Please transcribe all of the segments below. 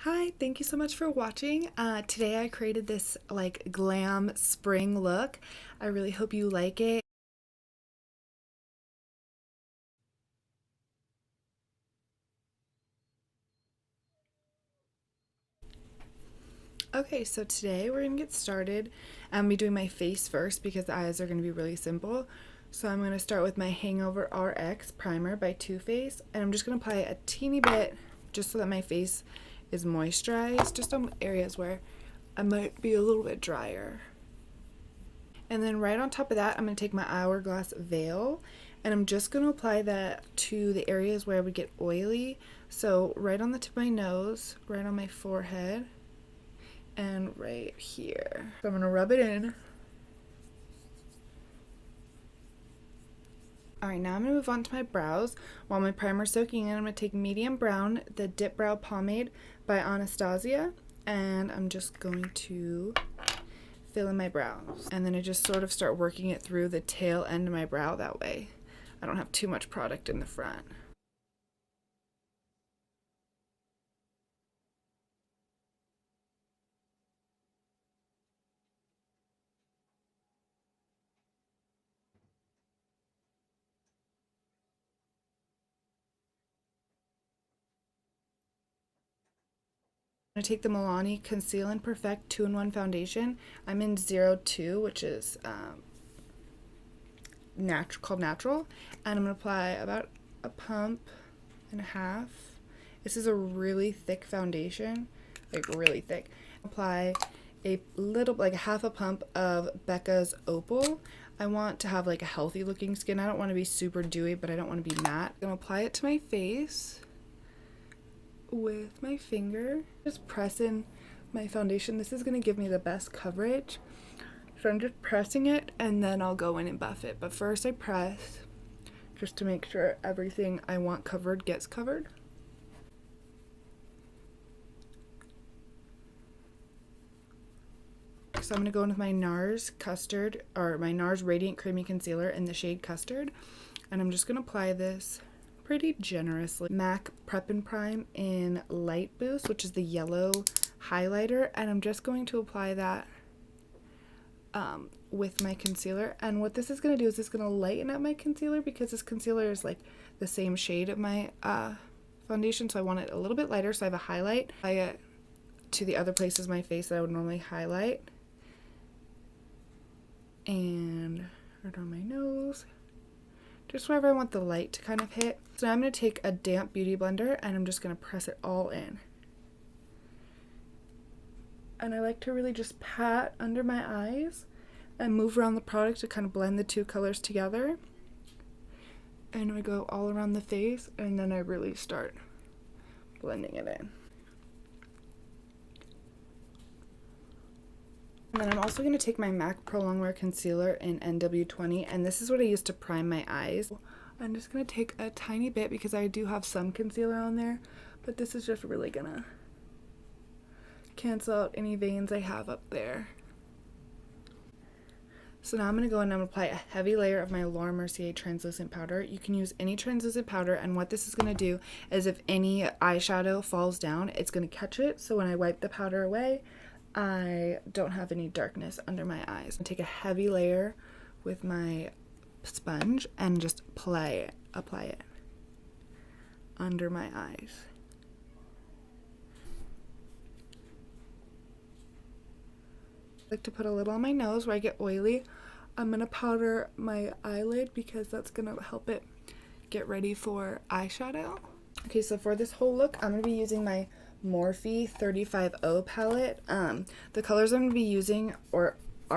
Hi, thank you so much for watching. Today I created this like glam spring look. I really hope you like it. Okay, so today we're gonna get started. I'm gonna be doing my face first because the eyes are gonna be really simple. So I'm gonna start with my Hangover RX primer by Too Faced, and I'm just gonna apply a teeny bit just so that my face is moisturized, just on areas where I might be a little bit drier. And then right on top of that, I'm going to take my Hourglass veil and I'm just going to apply that to the areas where I would get oily. So right on the tip of my nose, right on my forehead, and right here. So I'm going to rub it in. Alright, now I'm going to move on to my brows. While my primer's soaking in, I'm going to take medium brown, the Dipbrow pomade by Anastasia, and I'm just going to fill in my brows. And then I just sort of start working it through the tail end of my brow, that way I don't have too much product in the front. I'm going to take the Milani Conceal and Perfect 2-in-1 foundation. I'm in 02, which is called Natural. And I'm going to apply about a pump and a half. This is a really thick foundation, like really thick. Apply a little, like half a pump of Becca's Opal. I want to have like a healthy looking skin. I don't want to be super dewy, but I don't want to be matte. I'm going to apply it to my face with my finger. Just press in my foundation. This is going to give me the best coverage. So I'm just pressing it and then I'll go in and buff it. But first I press just to make sure everything I want covered gets covered. So I'm going to go in with my Nars Custard, or my Nars Radiant Creamy Concealer in the shade Custard. And I'm just going to apply this pretty generously. MAC Prep and Prime in Light Boost, which is the yellow highlighter. And I'm just going to apply that with my concealer. And what this is going to do is it's going to lighten up my concealer because this concealer is like the same shade of my foundation. So I want it a little bit lighter so I have a highlight. Apply it to the other places of my face that I would normally highlight. And right on my nose, just wherever I want the light to kind of hit. So now I'm going to take a damp beauty blender and I'm just going to press it all in. And I like to really just pat under my eyes and move around the product to kind of blend the two colors together. And I go all around the face and then I really start blending it in. And then I'm also going to take my MAC Prolongwear Concealer in NW20, and this is what I use to prime my eyes. I'm just going to take a tiny bit because I do have some concealer on there, but this is just really going to cancel out any veins I have up there. So now I'm going to go in and I'm going to apply a heavy layer of my Laura Mercier translucent powder. You can use any translucent powder, and what this is going to do is if any eyeshadow falls down, it's going to catch it, so when I wipe the powder away, I don't have any darkness under my eyes. I take a heavy layer with my sponge and just apply it under my eyes. I like to put a little on my nose where I get oily. I'm going to powder my eyelid because that's going to help it get ready for eyeshadow. Okay, so for this whole look, I'm going to be using my Morphe 35O palette. The colors I'm going to be using are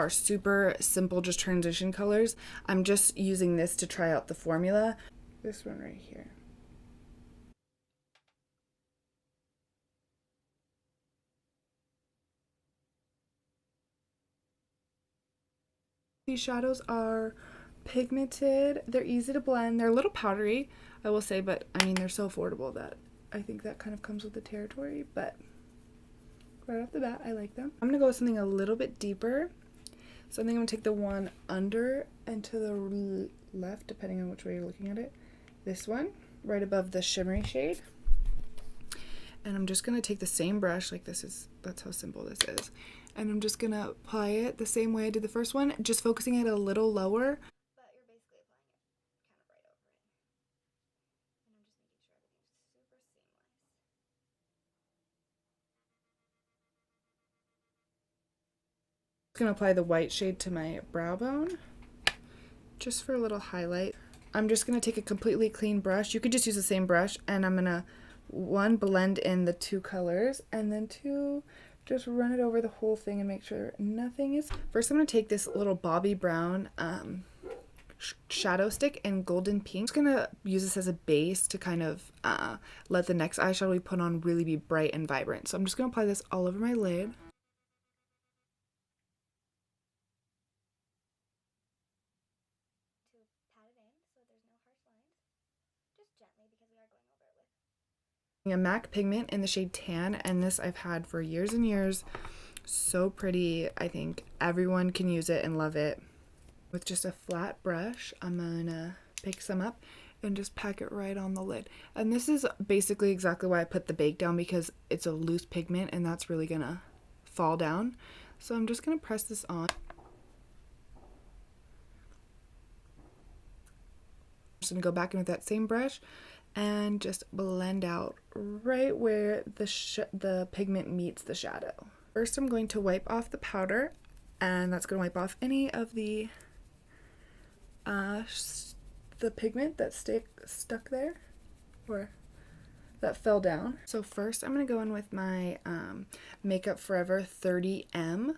super simple, just transition colors. I'm just using this to try out the formula. This one right here. These shadows are pigmented. They're easy to blend. They're a little powdery, I will say, but I mean, they're so affordable that I think that kind of comes with the territory, but right off the bat, I like them. I'm going to go with something a little bit deeper. So I think I'm going to take the one under and to the left, depending on which way you're looking at it. This one, right above the shimmery shade. And I'm just going to take the same brush, like that's how simple this is. And I'm just going to apply it the same way I did the first one, just focusing it a little lower. But you're basically applying it kind of right over it. And I'm just making sure everything's super seamless. I'm going to apply the white shade to my brow bone, just for a little highlight. I'm just going to take a completely clean brush. You could just use the same brush, and I'm going to, one, blend in the two colors, and then two, just run it over the whole thing and make sure nothing is... First, I'm going to take this little Bobbi brown shadow stick in golden pink. I'm just going to use this as a base to kind of let the next eyeshadow we put on really be bright and vibrant. So I'm just going to apply this all over my lid. A MAC pigment in the shade Tan, and this I've had for years and years. So pretty. I think everyone can use it and love it. With just a flat brush, I'm gonna pick some up and just pack it right on the lid. And this is basically exactly why I put the bake down, because it's a loose pigment and that's really gonna fall down. So I'm just gonna press this on. I'm just gonna go back in with that same brush and just blend out right where the pigment meets the shadow. First, I'm going to wipe off the powder, and that's going to wipe off any of the pigment that stuck there, or that fell down. So first, I'm going to go in with my Makeup Forever 30M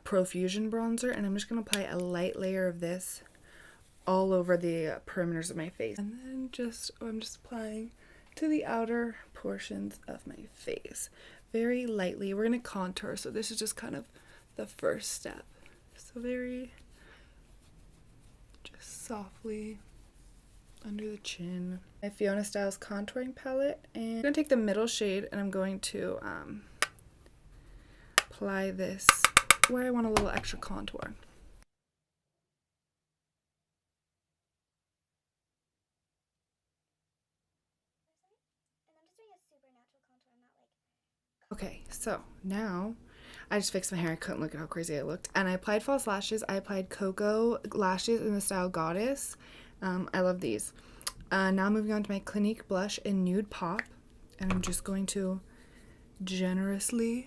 Profusion Bronzer, and I'm just going to apply a light layer of this all over the perimeters of my face, and then I'm just applying to the outer portions of my face very lightly. We're gonna contour, so this is just kind of the first step. So very just softly under the chin. My Fiona Stiles contouring palette, and I'm gonna take the middle shade and I'm going to apply this where I want a little extra contour. Okay, so now I just fixed my hair. I couldn't look at how crazy I looked. And I applied false lashes. I applied Cocoa lashes in the style Goddess. I love these. Now moving on to my Clinique blush in Nude Pop. And I'm just going to generously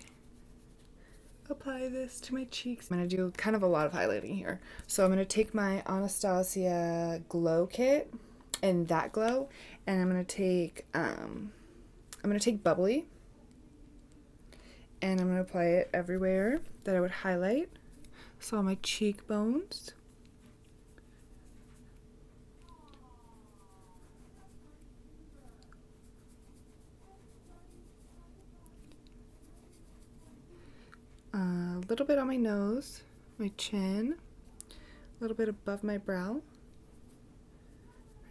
apply this to my cheeks. I'm going to do kind of a lot of highlighting here. So I'm going to take my Anastasia Glow Kit and that glow. And I'm going to take Bubbly. And I'm going to apply it everywhere that I would highlight. So on my cheekbones. A little bit on my nose, my chin, a little bit above my brow.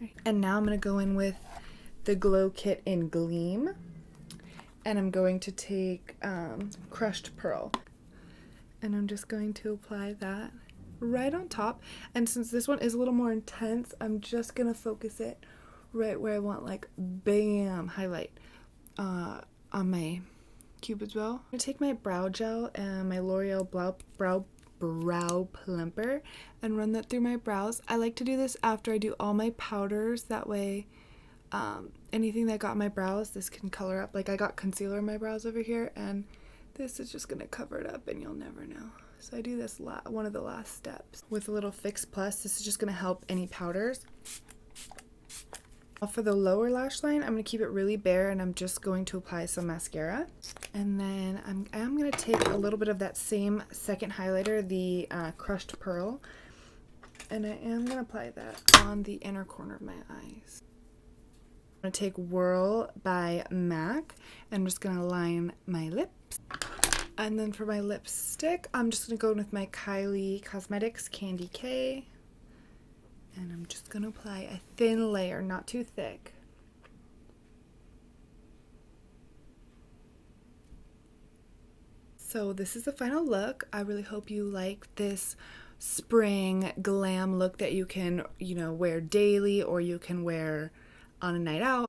Right. And now I'm going to go in with the Glow Kit in Gleam. And I'm going to take Crushed Pearl, and I'm just going to apply that right on top. And since this one is a little more intense, I'm just gonna focus it right where I want, like, bam, highlight on my Cupid's bow. I'm gonna take my brow gel and my L'Oreal brow plumper and run that through my brows. I like to do this after I do all my powders, that way anything that got my brows, this can color up. Like, I got concealer in my brows over here, and this is just gonna cover it up and you'll never know. So I do this one of the last steps with a little Fix Plus. This is just gonna help any powders. For the lower lash line, I'm gonna keep it really bare, and I'm just going to apply some mascara. And then I'm gonna take a little bit of that same second highlighter, the Crushed Pearl, and I am gonna apply that on the inner corner of my eyes. I'm going to take Whirl by MAC, and I'm just going to line my lips. And then for my lipstick, I'm just going to go in with my Kylie Cosmetics Candy K. And I'm just going to apply a thin layer, not too thick. So this is the final look. I really hope you like this spring glam look that you can, wear daily, or you can wear on a night out.